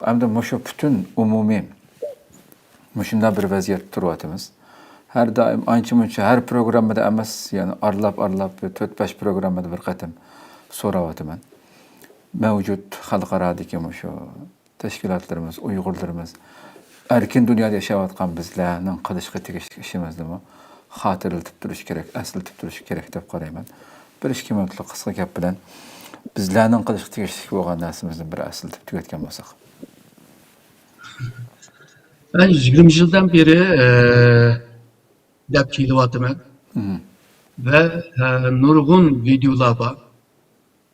Hem de muşu bütün umumi muşunda bir vaziyet turuvatımız. Her daim ançı her programda emas yani arlap 4-5 programda bir katım soravatımın. Mevcut halkaradaki muşu teşkilatlarımız, Uygurlarımız erkin dünyada yaşavatkan bizlerinin kılışkı işimizde mi? Hatırlatıp duruş gerek, asıltıp duruş gerek dep qarayman. Bir iki minutlu kısa gap bilen bizlerinin kılışkı tegişlik bolgan narsimizden bir asıltıp tüketken bolsak. Ben 20 yıldan beri dep kelyapman ve nurgun videolar var.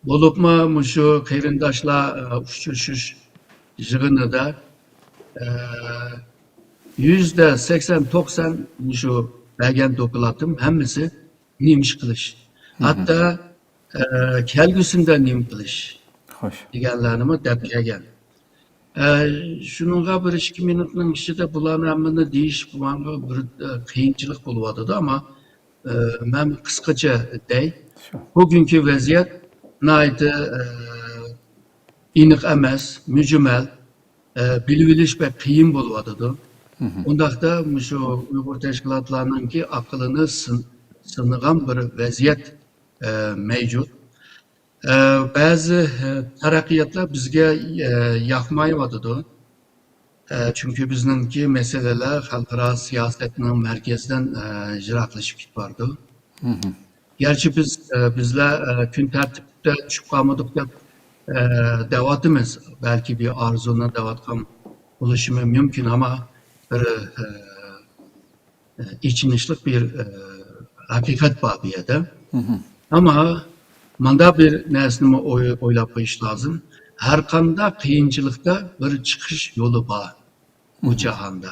Bolupma şu kıyrindaşlar uçuşuş yığınında %80-90 şu belgen dokulatım hemmisi neymiş kılış. Hatta kelgüsünden neyim kılış. Hoş. Digenlerimi dep kelgen. Şununla bir 2 minutun içinde bulan hemmini deyiş bulanı bir kıyınçılık buluvadı ama ben kıskaca dey. Bugünkü vaziyet naydı inik emes, mücmel, bilviliş ve kıyın buluvadı. Ondaqda şu Uygur teşkilatlarının ki akılını sınıgan bir vaziyet mevcut. Bazı taraqqiyatlar bizge yaxmayıvadıdı. Çünkü bizimki meseleler halkara siyasetinin merkezden jiraklaşıp gitvardı. Gerçi bizler gün tertipte düşüp kalmadık da devatımız. Belki bir arzuna devatkan oluşumu mümkün ama bir içinişlik bir hakikat babiyede. Ama manda bir nesnimi oylap iş lazım. Her kanda kıyınçılıkta bir çıkış yolu var bu cihanda.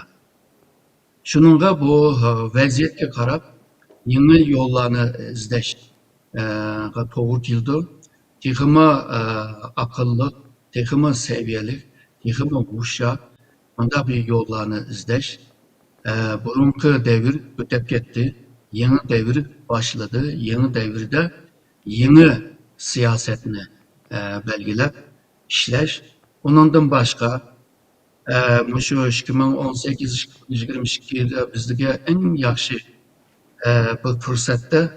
Şununla bu vaziyetke karab yeni yollarını izleş doğru kildi. Tekimi akıllı, tekimi seviyeli, tekimi uşak, manda bir yollarını izleş. Burunki devir ötep gitti. Yeni devir başladı. Yeni devirde yeni siyasetini belgilep işleş. Onundan başka şu 2018-2022'de bizdeki en yaxşı bir fırsatda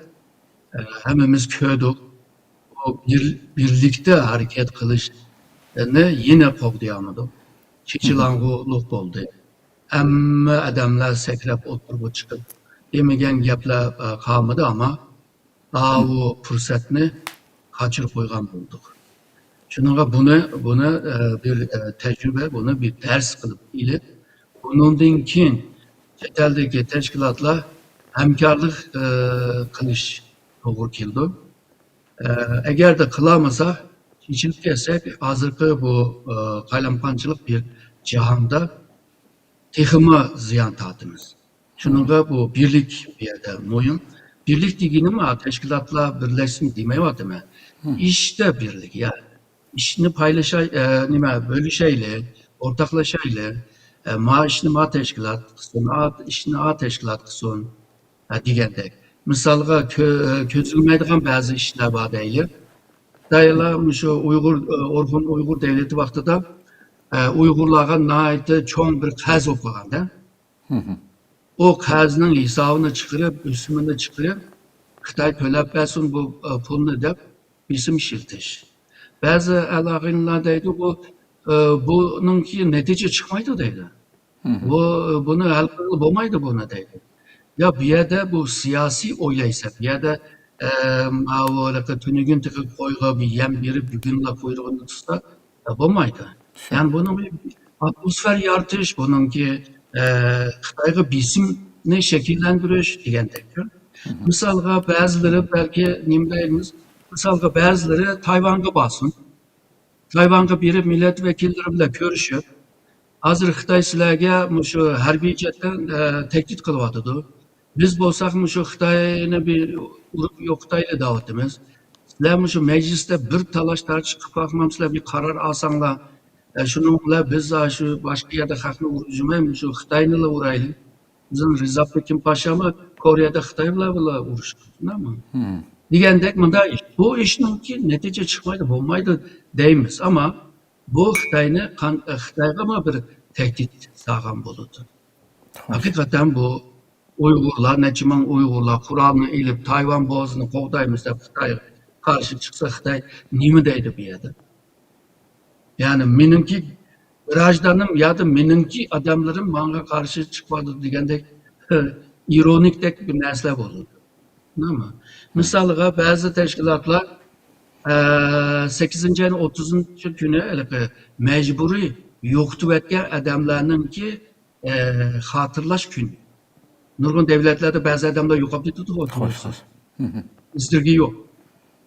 hemimiz köydük. O birlikte hareket kılışını yine kovduyamadık. Çiçilanguluk oldu. Amma adamlar sekrep oturup çıkıp demegen gaplar kalmadı ama o fırsatını kaçırıp koygan bulduk. Şununla bunu bir tecrübe, bunu bir ders kılıp ilip, bunun keyin chet eldeki teşkilatlar hemkarlık kılış doğru keldi. Eğer de kılamasa, hiçlik desek, hazırki bu kaylamkançılık bir cihanda tehima ziyan tatımız. Şununla bu birlik bir yerde moyun. Birlik degini mi teşkilatla birleşsin demeye var değil mi? İşte birlik yani. İşini bölüşeyle, ortaklaşayla, maaşını teşkilat kısın, işini teşkilat kısın degende. Misalga közülmeydiğen bazı işler var değil. Dayılar şu Orhun Uygur devleti vaxtıda Uygurlarga naiti çoğun bir qaz okuğanda. O qazının hesabını çıkarıp, üstümünü çıkarıp, Xitay төлep versin bu pulunu dep bizim işiltiş. Bazı əlaqinlər deydi bununki netice çıkmaydı deydi. Bunu hal kılıb olmaydı buna deydi. Ya bir yerde bu siyasi oylaysa, bir yerde tünügün tıkıp koyga bir yem biri bugünle kuyruğunu tutsa olmaydı. Yani bunun bir atmosfer yaratış, bununki Xitayga bisimni şekillendiriş degandek. Misalga bazıları belki nimdeyimiz, misalga bazıları Tayvan'a basın. Tayvan'a biri milletvekilleri bile görüşüp, hazır Xitay sizlerge şu harbiy jetden tehdit kılıvatıdı. Biz bolsak şu Xitay'ını bir Xitay'la davetimiz. Sizler şu mecliste bir talaş tartışıp bakmamızla bir karar alsanlar, şununla biz şu başka yerde haklı uğraşmayız, şu Xitay'la uğrayalım. Bizim Rıza Pekin Paşa'mı Kore'de Xitay'la uğraştık, ama degandek bu işinki netice çıkmaydı, olmaydı deyimiz ama bu Xitayga mı bir tehdit sağlam buludu. Hakikaten bu Uygurlar, neçimen Uygurlar Kur'an'ı ilip Tayvan boğazını kovdaymış da Xitay'a karşı çıksa Xitay nimi deydi bir yerde. Yani menimki virajdanım ya da menimki adamların bana karşı çıkmadı degende ironik bir nesle oldu. Değil mi? Misalga bazı teşkilatlar 8. ayın 30. günü mecburi yoktu etken adamlarınki hatırlaş günü. Nurgun devletlerde bazı adamlar yok yaptı tutup oturuyorsa. İzdirgi yok.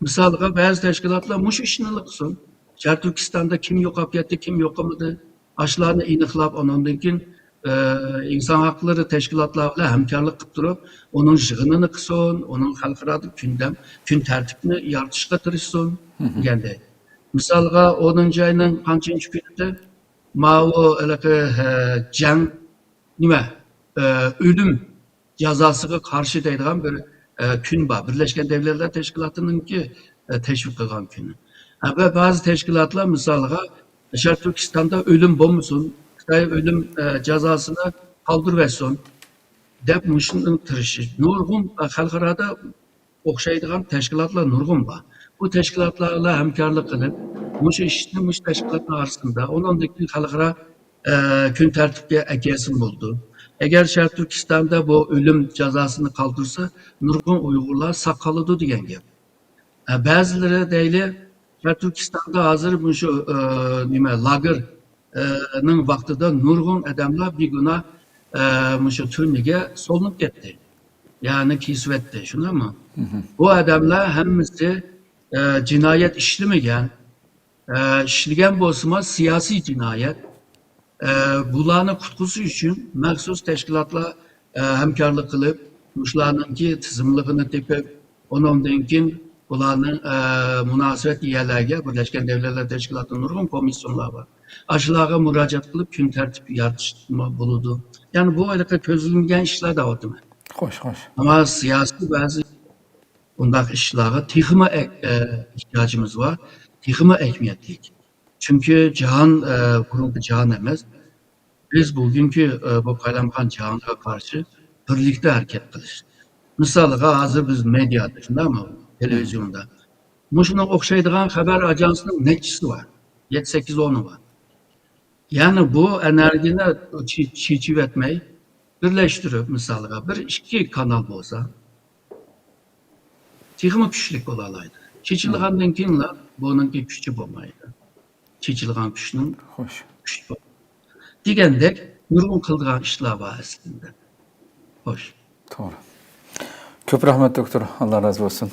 Misalga bazı teşkilatlar muş işini kılsın. Türkistan'da kim yok yaptı, kim yok yapmadı. Aşılarını iniklap, onundan insan hakları teşkilatlarla hemkarlık kılıp durup, onun jığınını kısın, onun halkırada gün tertibini yaratışga tırışsın. Gende. Misalga 10. ayının kaçıncı günüde Mao can nime ölüm cezasına karşı deydiğen bir gün var. Birleşken Devletler Teşkilatı'nın ki teşvik kılgan günü. Ve bazı teşkilatlar misalga Türkistan'da ölüm bombusun, Xitay ölüm cezasını kaldırıversin. Dep muşunun tırışı. Nurgun halkırada okşaydıgan teşkilatlar nurgun var. Bu teşkilatlarla hemkarlık kılıp, muş işini muş teşkilatlar arasında onundaki halkıra gün tertipte ekesin buldu. Eğer Türkistan'da bu ölüm cezasını kaldırsa, nurgun Uygurlar sakalıdı diyen gibi. Bazıları değil, Türkistan'da hazır bu şu lagır'ın vaktida nurgun adamlar bir güne şu türmege solunup gitti. Yani kisvetti, şuna mı? Bu adamlar hemisi cinayet işlemeyen, işleyen bozma siyasi cinayet, bularını kutkusu için məxsus teşkilatla hemkarlık kılıp, muşlarınki tizimliğini tepip, onundan keyin bularning münasebet yerlerge Birleşken Devletler Teşkilatı'nın nurgun komisyonlar var. Aşılarga müracaat kılıp gün tertip yaratışma buludu. Yani bu aylıkta közülüngen işler de var değil mi? Hoş. Ama siyasi bazı bundaki işlere texima ihtiyacımız var. Texima ehemmiyetlik. Çünkü cihan kuruldu cihan emez. Biz bugünkü bu kaylamkan cihan'a karşı birlikte hareket kılış. Misalga hazır biz medya dışında mı? Televizyonda. Muşuna okşaydıgan haber ajansının neçisi var? 7-8-10'u var. Yani bu enerjini çiğçiv etmeyi birleştirip misalga bir iki kanal olsa texima güçlük olalaydı. Çiçilgandan keyin bununki güçü olmaydı. Çiçilgan güçünün Hoş. güçlü. Degandek nurgun kıldıgan işler var aslında. Hoş. Doğru. Köp rahmet doktor. Allah razı olsun.